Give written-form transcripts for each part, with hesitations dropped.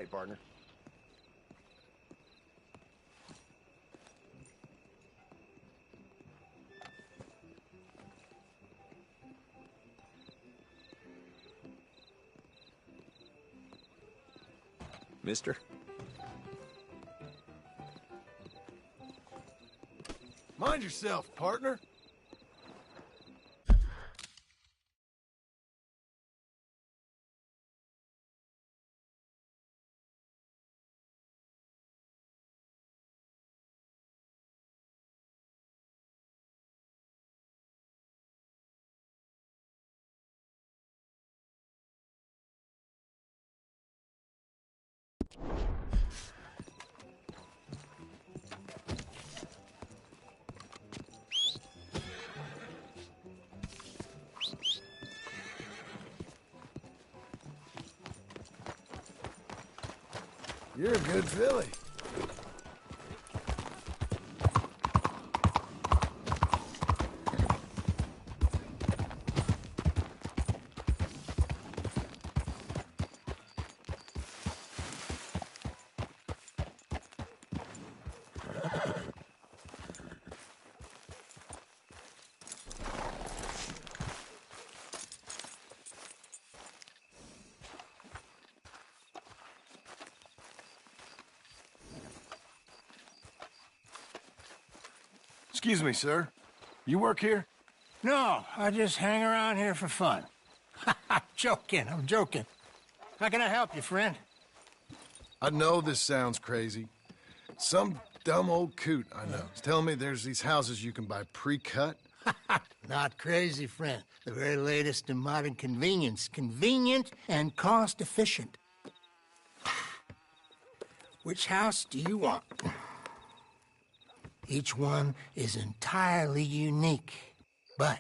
way, partner. Mister? Mind yourself, partner. You're a good filly. Excuse me, sir. You work here? No, I just hang around here for fun. I'm joking. How can I help you, friend? I know this sounds crazy. Some dumb old coot I know is telling me there's these houses you can buy pre-cut. Not crazy, friend. The very latest in modern convenience. Convenient and cost-efficient. Which house do you want? Each one is entirely unique, but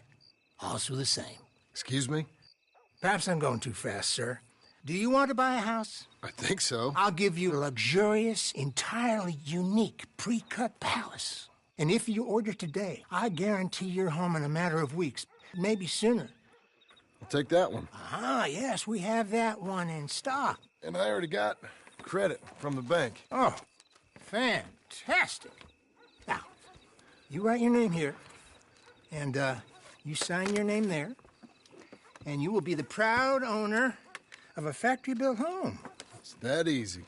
also the same. Excuse me? Perhaps I'm going too fast, sir. Do you want to buy a house? I think so. I'll give you a luxurious, entirely unique pre-cut palace. And if you order today, I guarantee you're home in a matter of weeks, maybe sooner. I'll take that one. Ah, yes, we have that one in stock. And I already got credit from the bank. Oh, fantastic. Now, you write your name here, and you sign your name there, and you will be the proud owner of a factory-built home. It's that easy.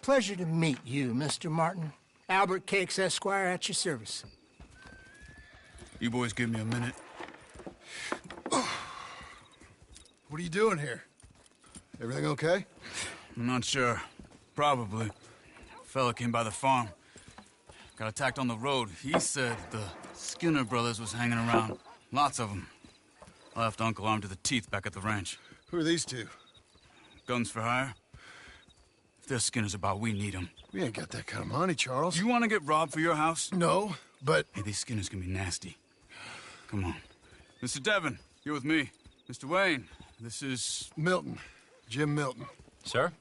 Pleasure to meet you, Mr. Martin. Albert Cakes, Esquire, at your service. You boys give me a minute. What are you doing here? Everything okay? I'm not sure. Probably. Fella came by the farm. Got attacked on the road. He said the Skinner brothers was hanging around. Lots of them. I left Uncle armed to the teeth back at the ranch. Who are these two? Guns for hire? If there's Skinner's about, we need them. We ain't got that kind of money, Charles. You want to get robbed for your house? No, but... Hey, these Skinners can be nasty. Come on. Mr. Devon, you're with me. Mr. Wayne, this is... Milton. Jim Milton. Sir,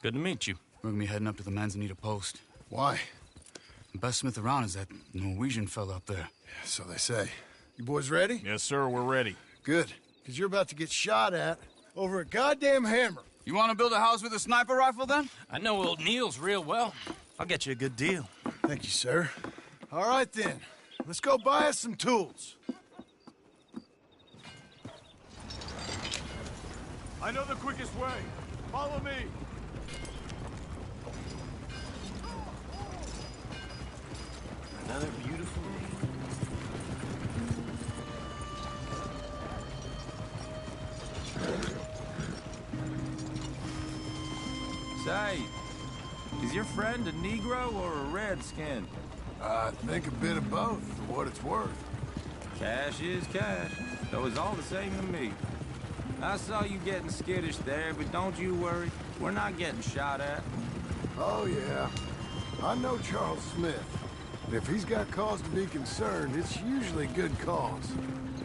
good to meet you. We're gonna be heading up to the Manzanita post. Why? The best smith around is that Norwegian fella up there. Yeah, so they say. You boys ready? Yes, sir, we're ready. Good, because you're about to get shot at over a goddamn hammer. You want to build a house with a sniper rifle, then? I know old Neil's real well. I'll get you a good deal. Thank you, sir. All right, then. Let's go buy us some tools. I know the quickest way. Follow me. Another beautiful day. Say, is your friend a Negro or a Redskin? I think a bit of both, for what it's worth. Cash is cash, though it's all the same to me. I saw you getting skittish there, but don't you worry. We're not getting shot at. Oh, yeah. I know Charles Smith. If he's got cause to be concerned, it's usually good cause.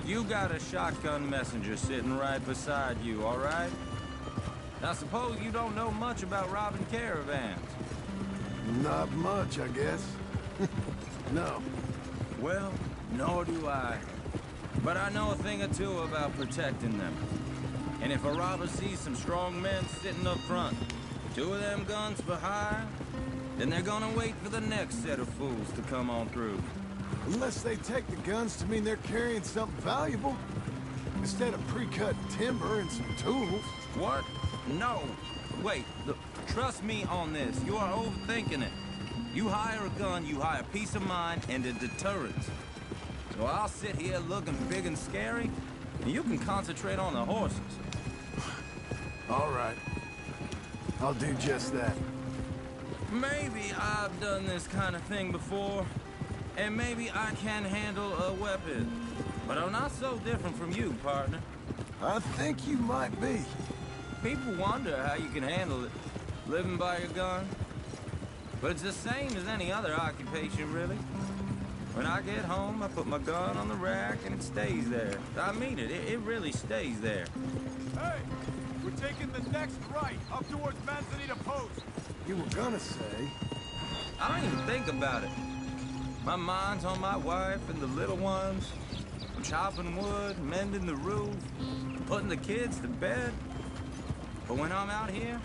You got a shotgun messenger sitting right beside you, all right? Now, suppose you don't know much about robbing caravans. Not much, I guess. No. Well, nor do I. But I know a thing or two about protecting them. And if a robber sees some strong men sitting up front, 2 of them guns for hire, then they're gonna wait for the next set of fools to come on through. Unless they take the guns to mean they're carrying something valuable. Instead of pre-cut timber and some tools. What? No. Wait, look, trust me on this. You are overthinking it. You hire a gun, you hire peace of mind and a deterrence. So I'll sit here looking big and scary, and you can concentrate on the horses. All right. I'll do just that. Maybe I've done this kind of thing before, and maybe I can handle a weapon. But I'm not so different from you, partner. I think you might be. People wonder how you can handle it, living by your gun. But it's the same as any other occupation, really. When I get home, I put my gun on the rack and it stays there. I mean it, it really stays there. Hey! We're taking the next right, up towards Manzanita Post. You were gonna say. I don't even think about it. My mind's on my wife and the little ones. I'm chopping wood, mending the roof, putting the kids to bed. But when I'm out here,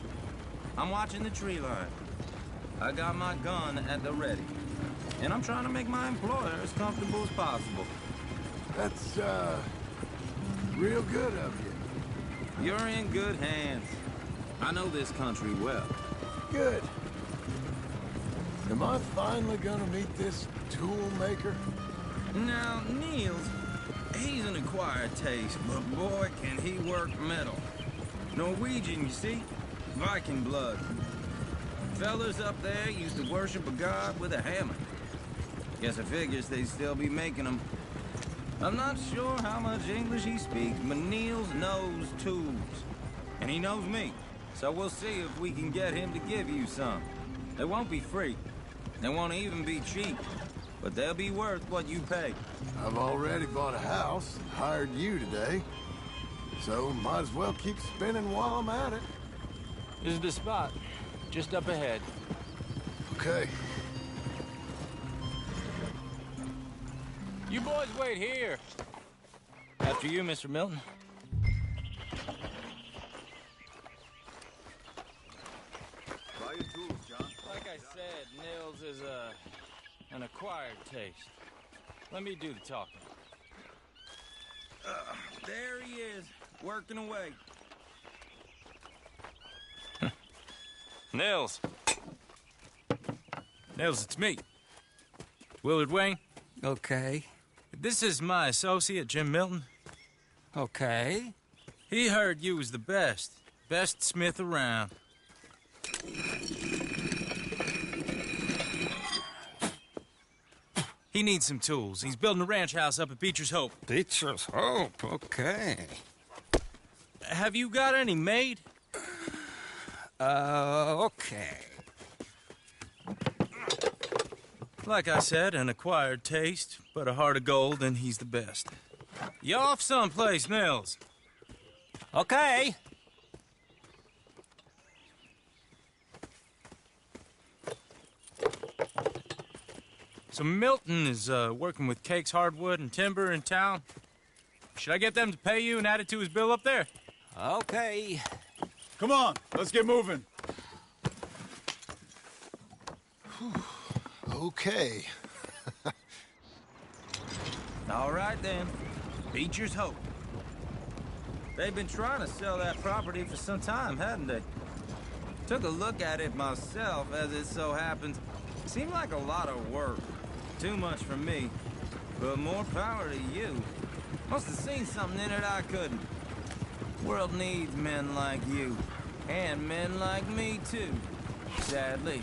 I'm watching the tree line. I got my gun at the ready. And I'm trying to make my employer as comfortable as possible. That's, real good of you. You're in good hands. I know this country well. Good. Am I finally gonna meet this tool maker? Now, Niels, he's an acquired taste, but boy, can he work metal. Norwegian, you see? Viking blood. Fellas up there used to worship a god with a hammer. Guess I figures they'd still be making them. I'm not sure how much English he speaks, but Niels knows tools. And he knows me. So we'll see if we can get him to give you some. They won't be free. They won't even be cheap. But they'll be worth what you pay. I've already bought a house and hired you today. So might as well keep spinning while I'm at it. This is the spot. Just up ahead. Okay. You boys wait here. After you, Mr. Milton. Buy your tools, John. Like I said, Nils is an acquired taste. Let me do the talking. There he is, working away. Nils. Nils, it's me. Willard Wayne. Okay. This is my associate, Jim Milton. Okay. He heard you was the best. Best smith around. He needs some tools. He's building a ranch house up at Beecher's Hope. Beecher's Hope, okay. Have you got any made? Okay. Like I said, an acquired taste, but a heart of gold, and he's the best. You off someplace, Nils? Okay. So Milton is working with Cake's Hardwood and Timber in town. Should I get them to pay you and add it to his bill up there? Okay. Come on, let's get moving. Okay. All right, then. Beecher's Hope. They've been trying to sell that property for some time, hadn't they? Took a look at it myself, as it so happens. Seemed like a lot of work. Too much for me. But more power to you. Must have seen something in it I couldn't. World needs men like you. And men like me, too. Sadly.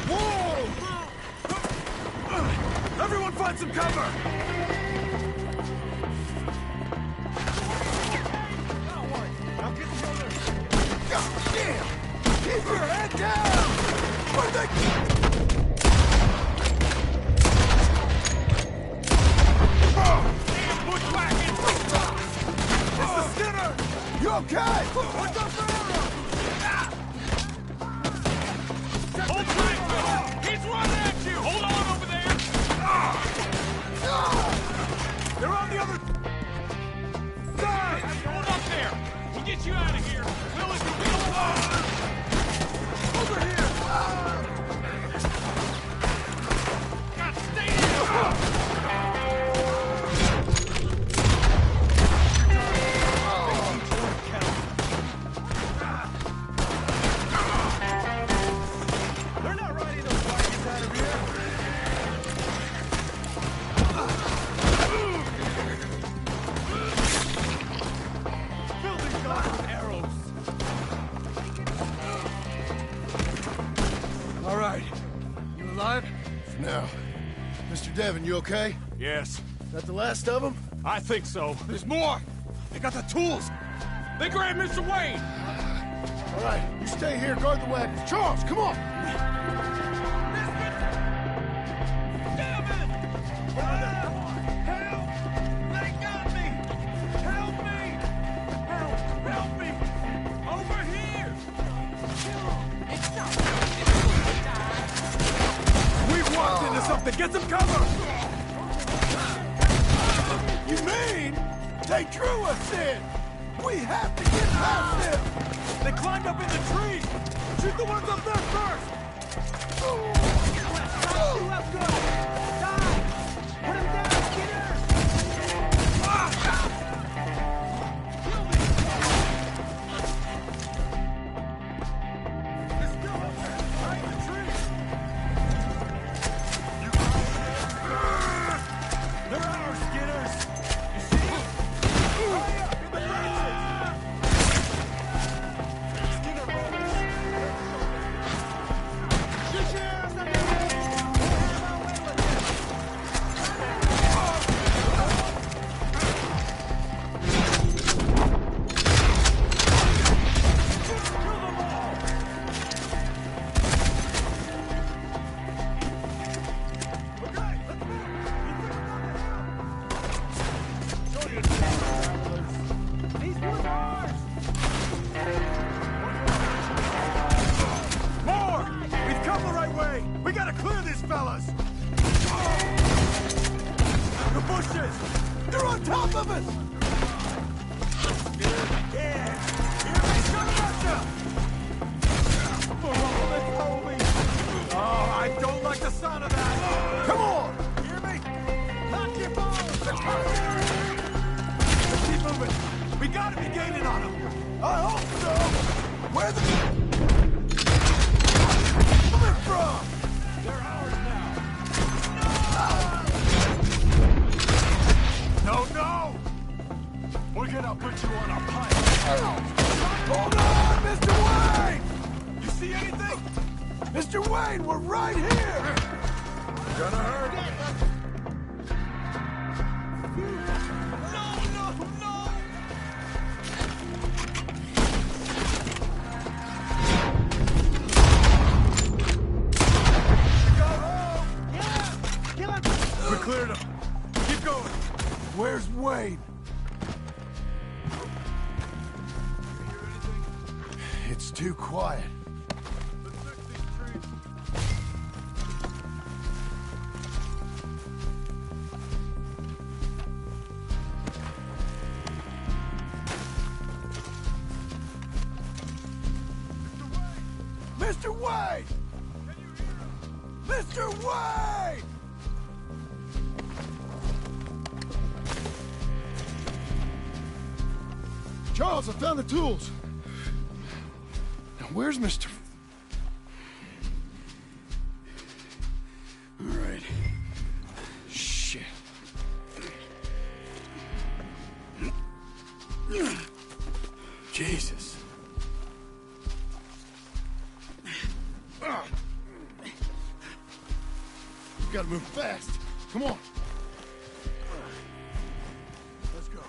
Whoa! Everyone find some cover! Now get the other. God damn! Keep your head down! Where'd they... Bushwhacking! It's the Skinner! You okay? Watch out for arrows! Hold tight! He's running at you! Hold on over there! They're on the other side! Hold up there! alive? No. Mr. Devon, you okay? Yes. Is that the last of them? I think so. There's more! They got the tools! They grabbed Mr. Wayne! All right, you stay here, guard the wagons. Charles, come on! Damn it! Help! They got me! Help me! Help me! Over here! We've walked into something! Get some cover! You mean they drew us in? We have to get past them! They climbed up in the trees! Shoot the ones up there first! They're still up there, behind the trees! They're ours, Skinners! You see them? Hurry up, in the branches! Skinner brothers! Get your ass up here! We'll have our way with this! Kill them all! Okay, let's move! Show you travelers! These were ours! More! We've come the right way! We gotta clear these fellas! The bushes! They're on top of us! Yeah! Here they come at ya! Oh, let's hold me! Oh, I don't like the sound of that! Come on! Hear me? Lock your bones! Let's keep moving! We gotta be gaining on them! I hope so! Where the... coming from? They're ours now! No, no! We're gonna put you on a pike! Hold on, Mr. Wayne! You see anything? Mr. Wayne, we're right here! Gonna hurt. No, no, no! Go home! Yeah! Kill him! We cleared him. Keep going. Where's Wayne? It's too quiet. Let's fix these trees. Mr. Wayne! Can you hear him? Mr. Wayne! Charles, I found the tools. Now, where's Mr. All right. Shit. Jesus. We gotta move fast. Come on. Let's go.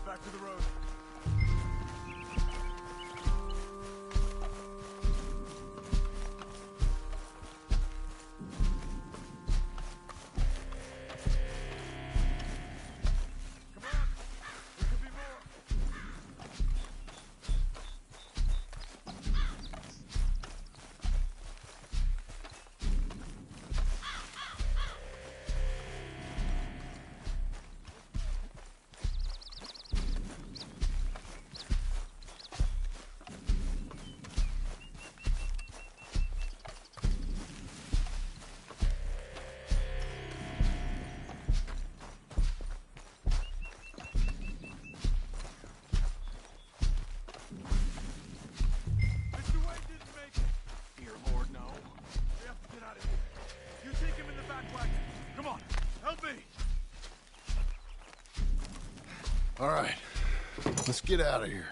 Back to the road. Come on. There could be more. Mr. Wayne didn't make it. Dear Lord, no. We have to get out of here. You take him in the back wagon. Come on, help me. All right, let's get out of here.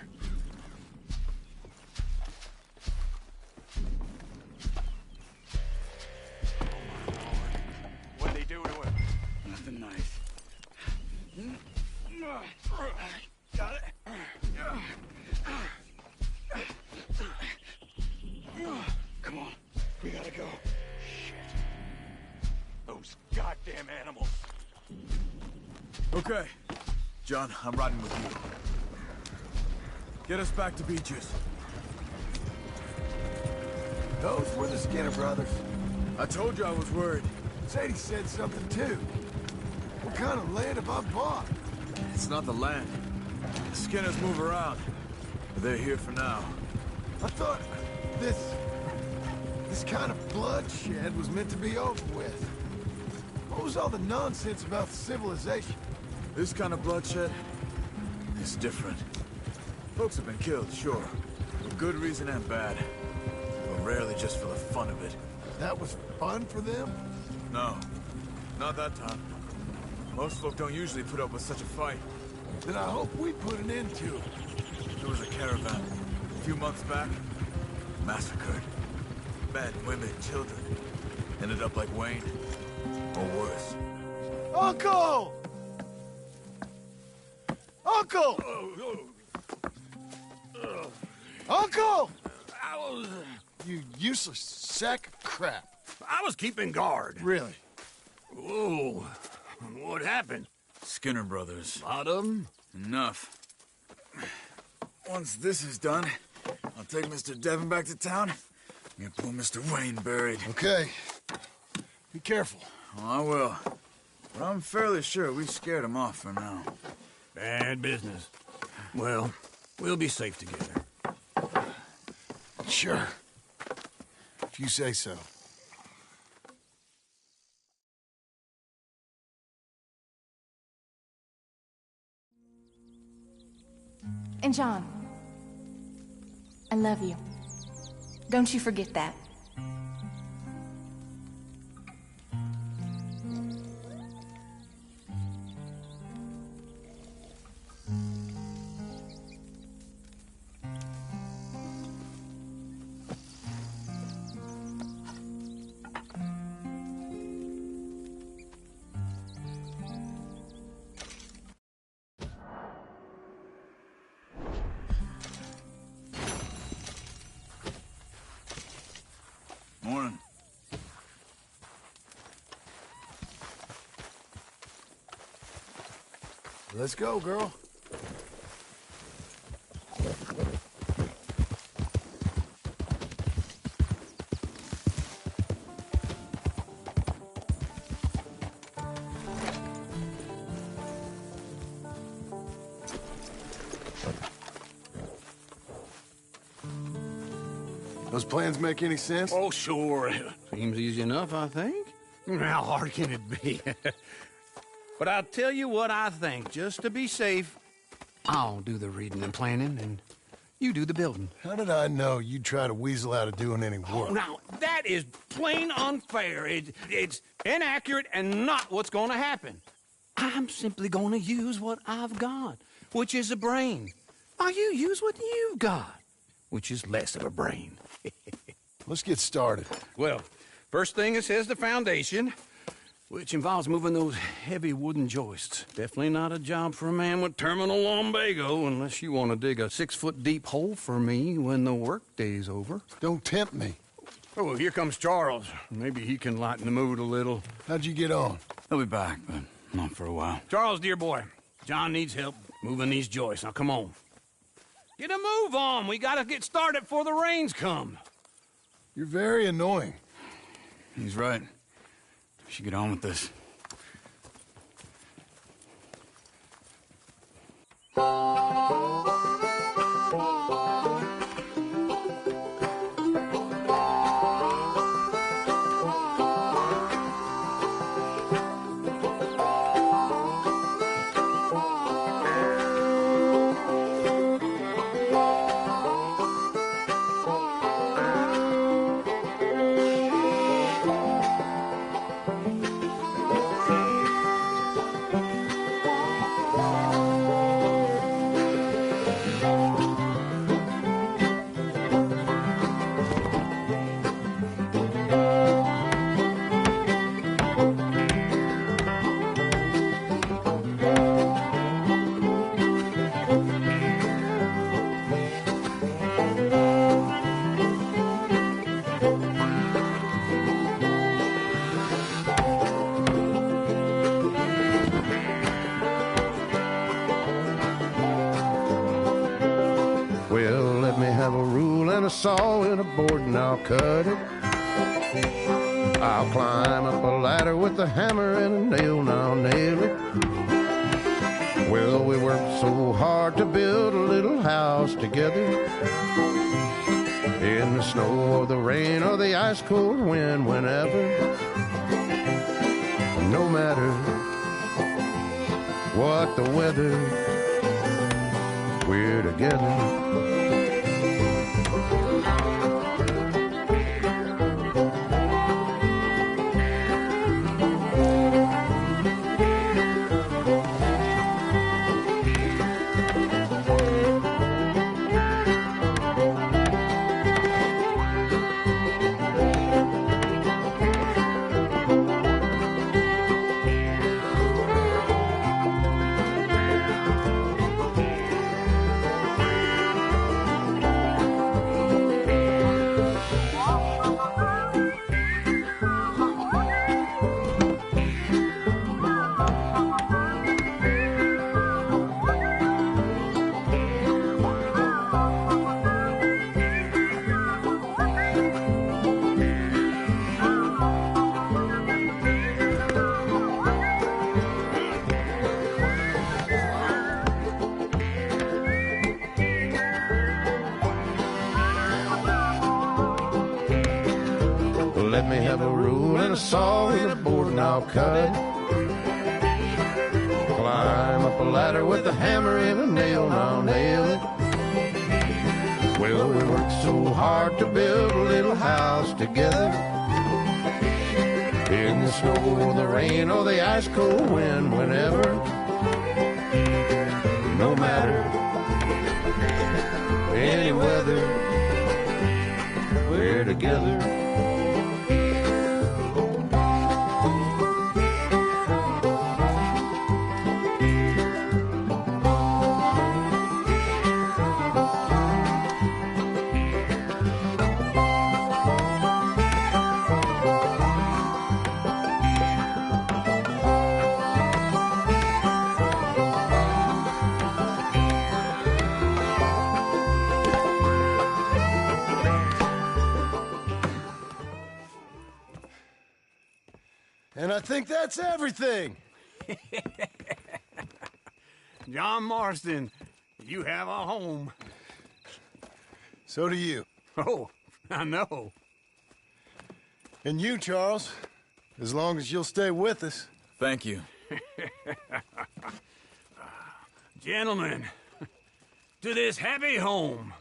Those goddamn animals. Okay. John, I'm riding with you. Get us back to Beaches. Those were the Skinner brothers. I told you I was worried. Sadie said something too. What kind of land have I bought? It's not the land. The Skinners move around. But they're here for now. I thought this kind of bloodshed was meant to be over with. What was all the nonsense about civilization? This kind of bloodshed is different. Folks have been killed, sure. For good reason and bad. But rarely just for the fun of it. That was fun for them? No. Not that time. Most folk don't usually put up with such a fight. Then I hope we put an end to it. There was a caravan a few months back. Massacred. Men, women, children. Ended up like Wayne. Or worse. Uncle! Uncle! Uncle! You useless sack of crap. I was keeping guard. Really? Whoa. What happened? Skinner brothers. A lot of them? Enough. Once this is done, I'll take Mr. Devon back to town and get poor Mr. Wayne buried. Okay. Be careful. Oh, I will. But I'm fairly sure we scared him off for now. Bad business. Well, we'll be safe together. Sure. If you say so. And John, I love you. Don't you forget that. Morning. Let's go, girl. Those plans make any sense? Oh, sure. Seems easy enough, I think. How hard can it be? But I'll tell you what I think. Just to be safe, I'll do the reading and planning, and you do the building. How did I know you'd try to weasel out of doing any Oh, work? now, that is plain unfair. It's inaccurate and not what's going to happen. I'm simply going to use what I've got, which is a brain. While you use what you've got, which is less of a brain. Let's get started. Well, first thing it says the foundation, which involves moving those heavy wooden joists. Definitely not a job for a man with terminal lumbago, unless you want to dig a 6-foot deep hole for me when the workday's over. Don't tempt me. Oh, here comes Charles. Maybe he can lighten the mood a little. How'd you get on? He'll be back, but not for a while. Charles, dear boy, John needs help moving these joists. Now, come on. Get a move on. We gotta get started before the rains come. You're very annoying. He's right. We should get on with this. saw in a board and I'll cut it. I'll climb up a ladder with a hammer and a nail and I'll nail it. Well, we worked so hard to build a little house together. In the snow or the rain or the ice cold wind, whenever. No matter what the weather, we're together. Let me have a rule and a saw and a board and I'll cut it. Climb up a ladder with a hammer and a nail and I'll nail it. Well, we worked so hard to build a little house together. In the snow or the rain or the ice cold wind, whenever. No matter any weather, we're together. And I think that's everything. John Marston, you have a home. So do you. Oh, I know. And you, Charles, as long as you'll stay with us. Thank you. Gentlemen, to this happy home.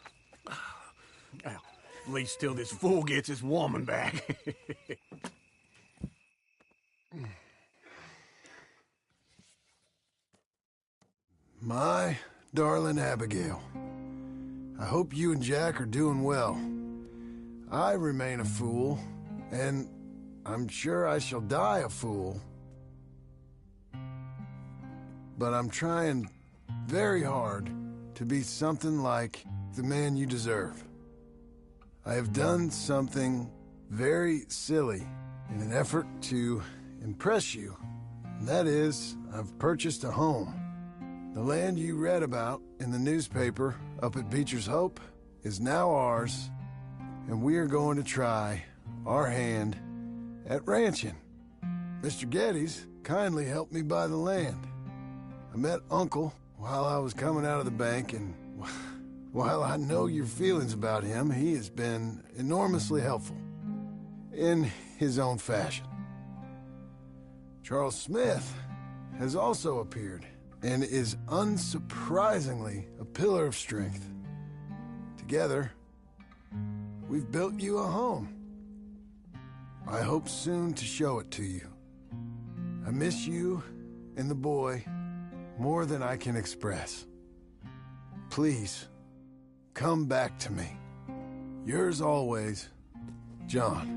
Well, at least till this fool gets his woman back. My darling Abigail, I hope you and Jack are doing well. I remain a fool, and I'm sure I shall die a fool. But I'm trying very hard to be something like the man you deserve. I have done something very silly in an effort to impress you. And that is, I've purchased a home. The land you read about in the newspaper up at Beecher's Hope is now ours, and we are going to try our hand at ranching. Mr. Geddes kindly helped me buy the land. I met Uncle while I was coming out of the bank, and while I know your feelings about him, he has been enormously helpful in his own fashion. Charles Smith has also appeared and is unsurprisingly a pillar of strength. Together, we've built you a home. I hope soon to show it to you. I miss you and the boy more than I can express. Please, come back to me. Yours always, John.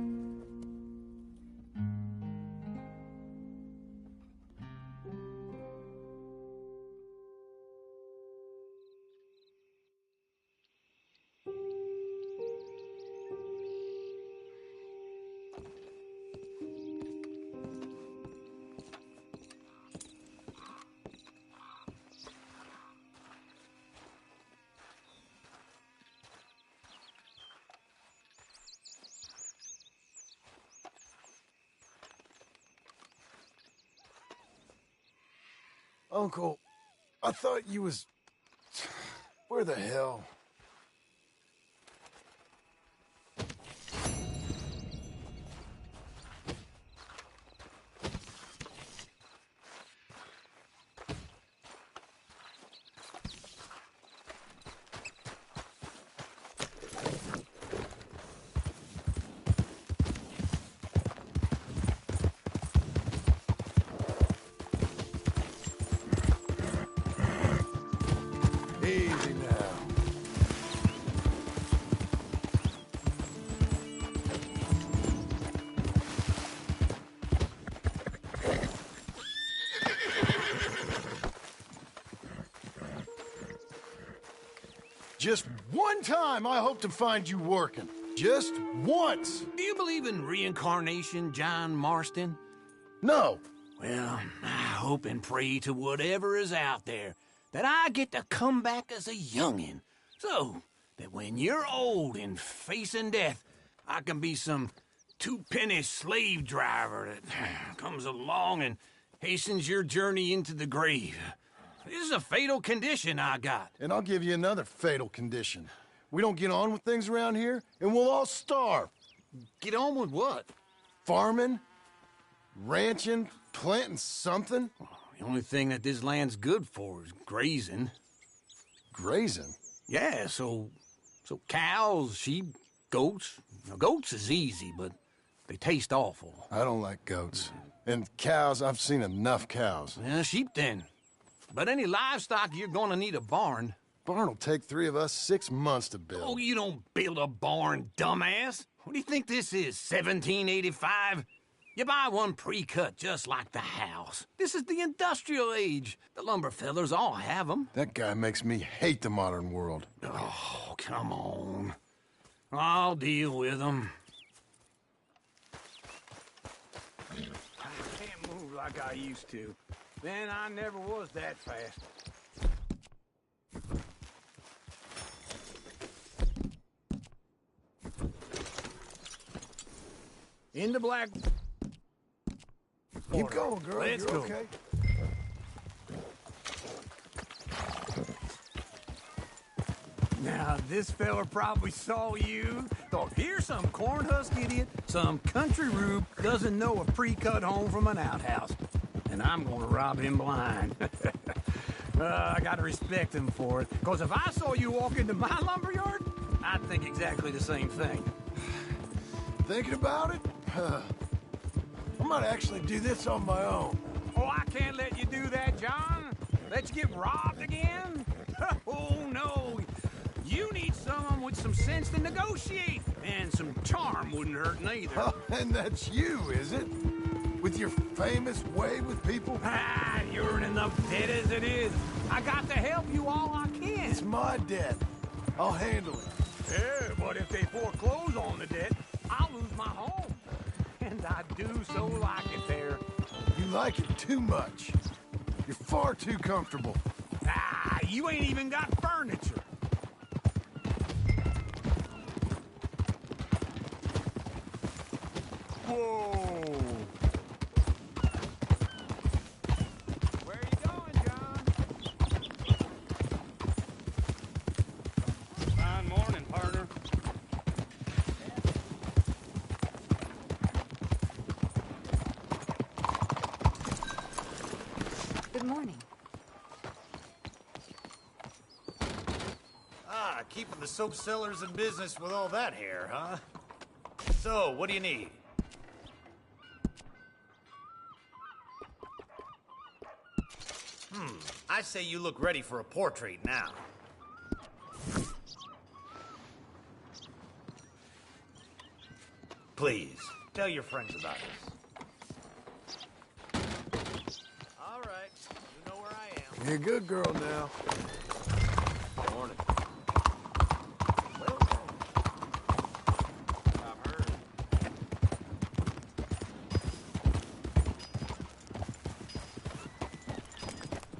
Uncle, I thought you was... Where the hell? Easy now. Just one time I hope to find you working. Just once. Do you believe in reincarnation, John Marston? No. Well, I hope and pray to whatever is out there that I get to come back as a youngin', so that when you're old and facing death, I can be some two-penny slave driver that comes along and hastens your journey into the grave. This is a fatal condition I got. And I'll give you another fatal condition. We don't get on with things around here, and we'll all starve. Get on with what? Farming, ranching, planting something. The only thing that this land's good for is grazing. Grazing? Yeah, so cows, sheep, goats. Now, goats is easy, but they taste awful. I don't like goats. And cows, I've seen enough cows. Yeah, sheep then. But any livestock, you're gonna need a barn. Barn will take 3 of us 6 months to build. Oh, you don't build a barn, dumbass. What do you think this is, 1785? You buy one pre-cut just like the house. This is the industrial age. The lumber fellers all have them. That guy makes me hate the modern world. Oh, come on. I'll deal with them. I can't move like I used to. Man, I never was that fast. In the black... Keep going, girl. Let's You're go. okay. Now, this fella probably saw you, thought, here's some cornhusk idiot, some country rube doesn't know a pre-cut home from an outhouse. And I'm gonna rob him blind. I gotta respect him for it, because if I saw you walk into my lumberyard, I'd think exactly the same thing. Thinking about it? I might actually do this on my own. Oh, I can't let you do that, John. Let you get robbed again? Oh, no. You need someone with some sense to negotiate. And some charm wouldn't hurt neither. Oh, and that's you, is it? With your famous way with people? Ah, you're in enough debt as it is. I got to help you all I can. It's my debt. I'll handle it. Yeah, but if they foreclose on the debt, I'll lose my home. And I do so like it there. You like it too much. You're far too comfortable. Ah, you ain't even got furniture. Whoa. Where are you going, John? Fine morning, partner. Good morning. Ah, keeping the soap sellers in business with all that hair, huh? So, what do you need? I say you look ready for a portrait now. Please, tell your friends about this. All right, you know where I am. You're a good girl now. Morning. I've heard.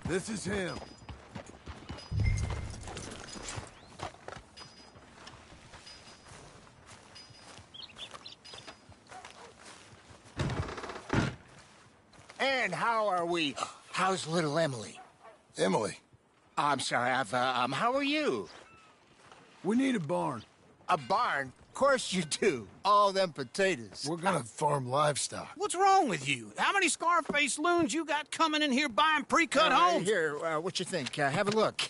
This is him. And how are we How's little Emily? Emily, I'm sorry, how are you? we need a barn. A barn? Of course you do. All them potatoes. We're gonna farm livestock. What's wrong with you? How many Scarface loons you got coming in here buying pre-cut homes? Here, what you think? Have a look.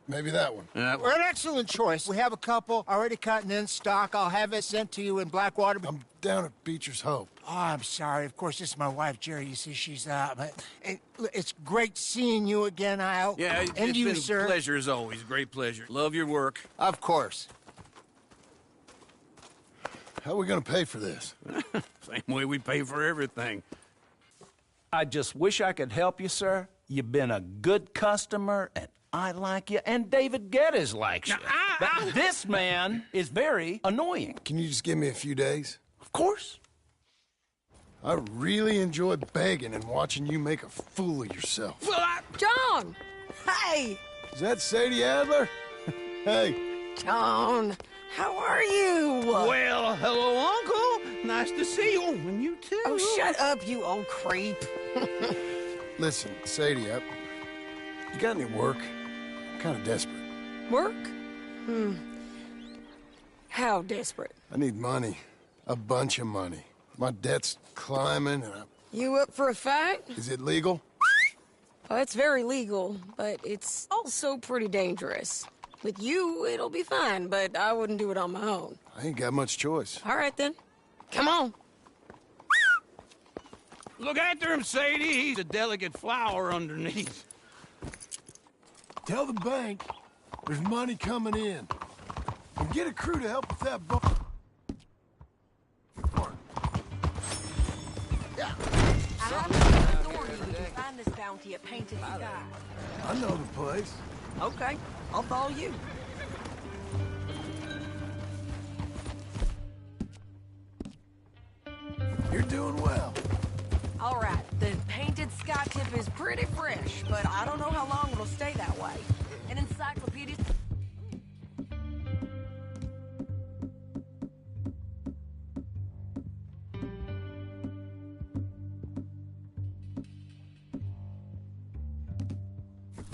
Maybe that one. We're an excellent choice. We have a couple already cut and in stock. I'll have it sent to you in Blackwater. I'm down at Beecher's Hope. Oh, I'm sorry. Of course, this is my wife, Jerry. You see, she's but it's great seeing you again, Al. Yeah, and it's you, been sir. a pleasure as always. Great pleasure. Love your work. Of course. How are we gonna pay for this? Same way we pay for everything. I just wish I could help you, sir. You've been a good customer, and I like you, and David Geddes likes you. But this man is very annoying. Can you just give me a few days? Of course. I really enjoy begging and watching you make a fool of yourself. Well, John! Hey! Is that Sadie Adler? Hey. John, how are you? well, hello, Uncle. Nice to see you. And you too. Oh, shut up, you old creep. Listen, Sadie, you got any work? I'm kind of desperate. Work? How desperate? I need money. A bunch of money. My debt's climbing, and You up for a fight? Is it legal? Well, it's very legal, but it's also pretty dangerous. With you, it'll be fine, but I wouldn't do it on my own. I ain't got much choice. All right, then. Come on. Look after him, Sadie. He's a delicate flower underneath. Tell the bank there's money coming in. And get a crew to help with that boat. I have the authority to find this bounty at Painted Sky. I know the place. Okay, I'll follow you. You're doing well. All right, the Painted Sky tip is pretty fresh, but I don't know how long it'll stay that way. An encyclopedia...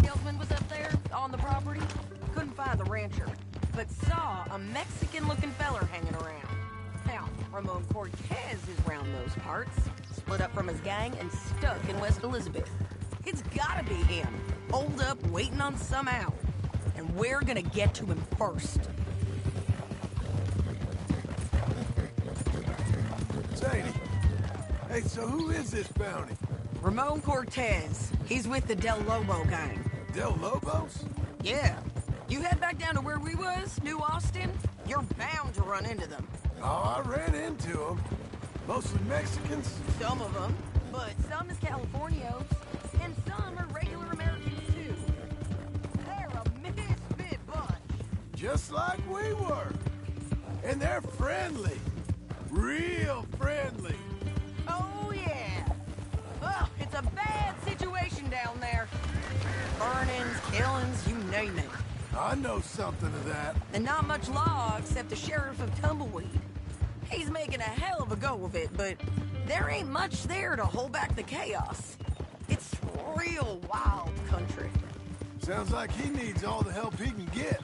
salesman was up there on the property. Couldn't find the rancher, but saw a Mexican-looking feller hanging around. Now, Ramon Cortez is round those parts, split up from his gang and stuck in West Elizabeth. It's gotta be him, holed up waiting on some owl. And we're gonna get to him first. Sadie. Hey, so who is this bounty? Ramon Cortez. He's with the Del Lobo gang. Del Lobos? Yeah. You head back down to where we was, New Austin, you're bound to run into them. Oh, I ran into them. Mostly Mexicans. Some of them, but some is Californios, and some are regular Americans too. They're a misfit bunch. Just like we were. And they're friendly. Real friendly. Oh, yeah. Well, it's a bad situation down there. Burnings, killings, you name it. I know something of that. And not much law except the sheriff of Tumbleweed. He's making a hell of a go of it, but there ain't much there to hold back the chaos. It's real wild country. Sounds like he needs all the help he can get.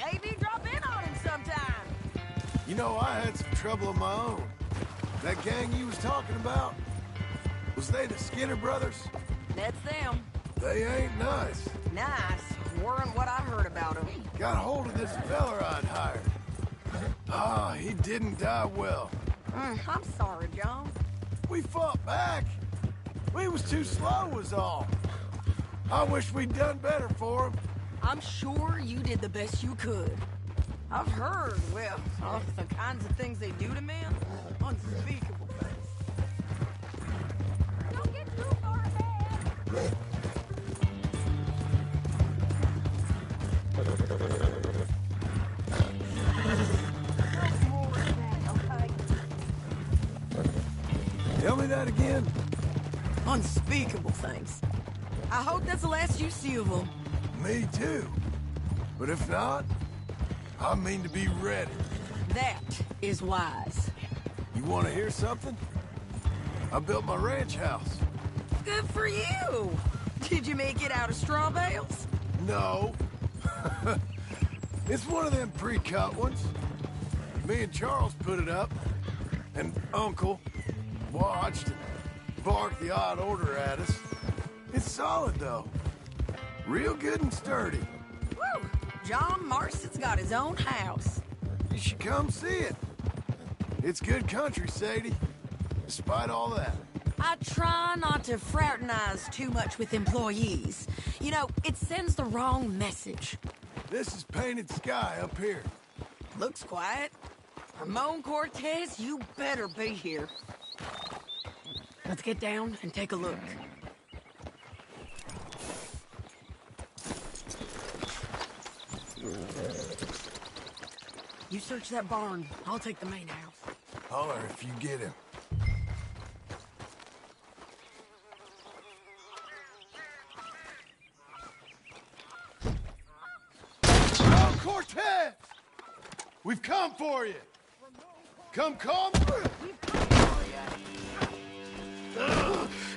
Maybe drop in on him sometime. You know, I had some trouble of my own. That gang you was talking about, was they the Skinner brothers? That's them. They ain't nice. Nice. Weren't what I heard about them. Got hold of this feller I'd hired. Ah, he didn't die well. I'm sorry, John. We fought back. We was too slow was all. I wish we'd done better for him. I'm sure you did the best you could. I've heard, well, of the kinds of things they do to men. Unspeakable things. Don't get too far ahead. Tell me that again. Unspeakable things. I hope that's the last you see of them. Me too. But if not, I mean to be ready. That is wise. You want to hear something? I built my ranch house. Good for you! Did you make it out of straw bales? No. It's one of them pre-cut ones. Me and Charles put it up, and Uncle watched and barked the odd order at us. It's solid, though. Real good and sturdy. Woo! John Marston's got his own house. You should come see it. It's good country, Sadie. Despite all that. I try not to fraternize too much with employees. You know, it sends the wrong message. This is painted sky up here. Looks quiet. Ramon Cortez, you better be here. Let's get down and take a look. You search that barn. I'll take the main house. Holler if you get him. Oh, Cortez! We've come for you! Come through!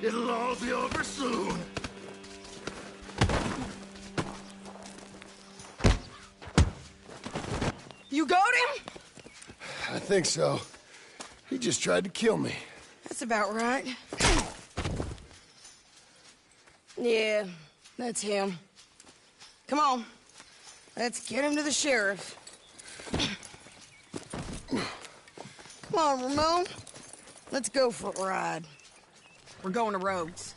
It'll all be over soon. You got him? I think so. He just tried to kill me. That's about right. Yeah, that's him. Come on. Let's get him to the sheriff. Come on, Ramon. Let's go for a ride. We're going to Rhodes.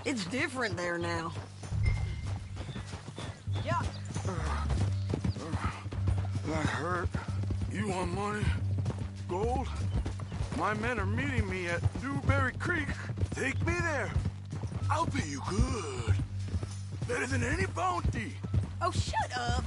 It's different there now. Yeah. That hurt. You want money? Gold? My men are meeting me at Newberry Creek. Take me there. I'll pay you good. Better than any bounty. Oh, shut up.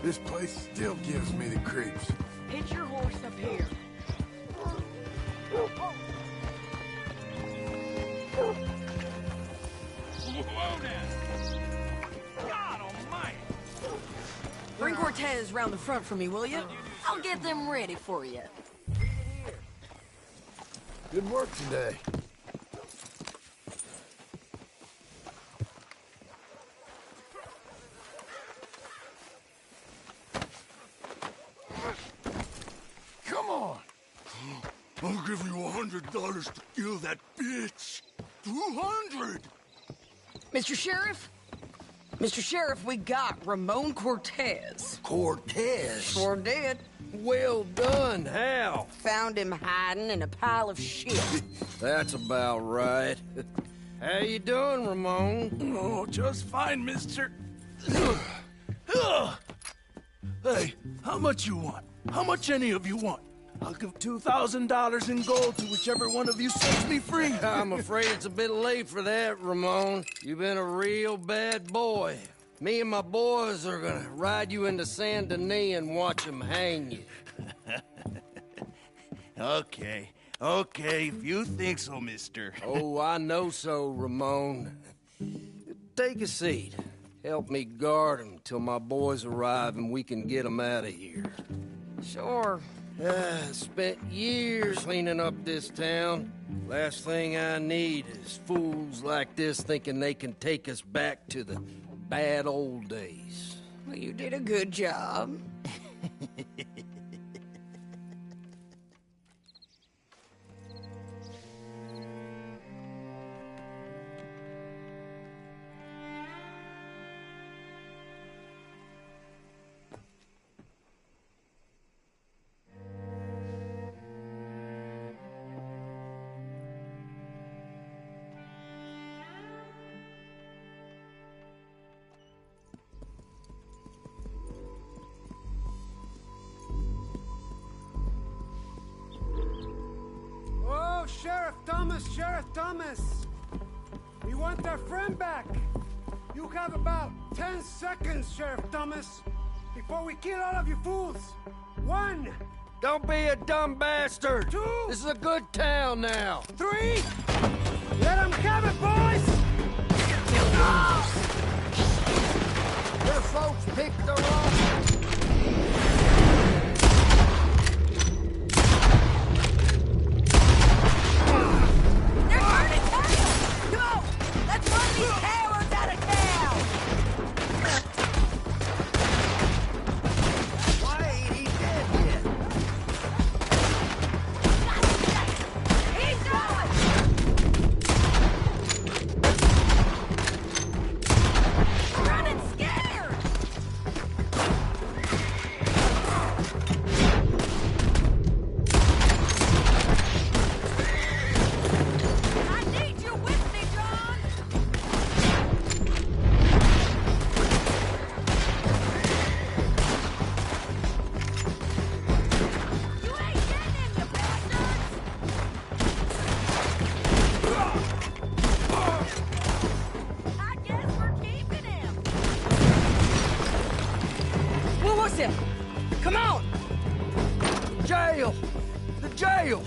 This place still gives me the creeps. Hitch your horse up here. God almighty! Bring Cortez round the front for me, will you? I'll get them ready for you. Good work today. Come on! I'll give you $100 to kill that bitch. 200! Mr. Sheriff? Mr. Sheriff, we got Ramon Cortez. Cortez? Sure did. Well done. How? Found him hiding in a pile of shit. That's about right. How you doing, Ramon? Oh, just fine, mister. Hey, how much you want? How much any of you want? I'll give $2,000 in gold to whichever one of you sets me free. I'm afraid it's a bit late for that, Ramon. You've been a real bad boy. Me and my boys are gonna ride you into Saint Denis and watch them hang you. Okay, if you think so, mister. Oh, I know so, Ramon. Take a seat. Help me guard them till my boys arrive and we can get them out of here. Sure. Spent years cleaning up this town. Last thing I need is fools like this thinking they can take us back to the bad old days. Well, you did a good job. Thomas, Sheriff Thomas! We want our friend back! You have about 10 seconds, Sheriff Thomas, before we kill all of you fools! 1! Don't be a dumb bastard! 2! This is a good town now! 3! Let them have it, boys! Your folks picked the wrong... Come on! Jail! The jail!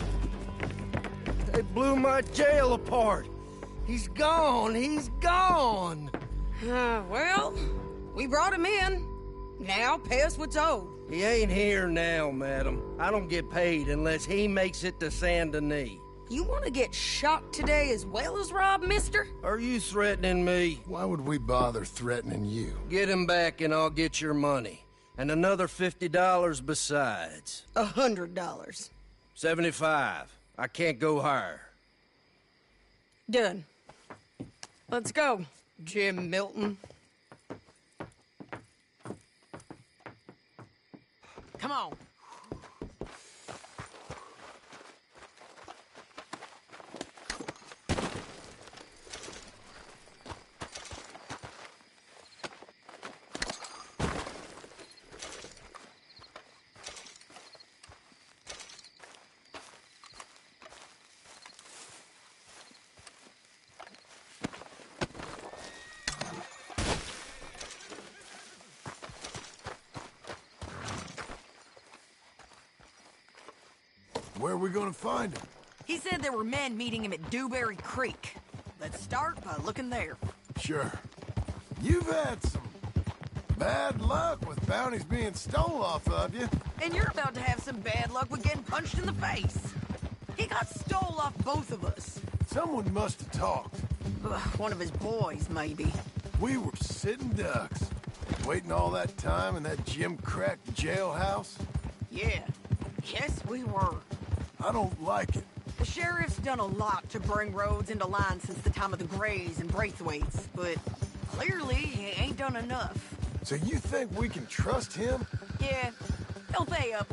They blew my jail apart. He's gone. He's gone. Well, we brought him in. Now pay us what's owed. He ain't here now, madam. I don't get paid unless he makes it to Saint Denis. You want to get shot today as well as rob, mister? Are you threatening me? Why would we bother threatening you? Get him back and I'll get your money. And another $50 besides. $100. 75. I can't go higher. Done. Let's go, Jim Milton. Come on. Where are we gonna find him? He said there were men meeting him at Dewberry Creek. Let's start by looking there. Sure. You've had some bad luck with bounties being stole off of you. And you're about to have some bad luck with getting punched in the face. He got stole off both of us. Someone must have talked. One of his boys, maybe. We were sitting ducks, waiting all that time in that gim-crack jailhouse. Yeah. Yes, we were. I don't like it. The sheriff's done a lot to bring roads into line since the time of the Greys and Braithwaites, but clearly he ain't done enough. So you think we can trust him? Yeah, he'll pay up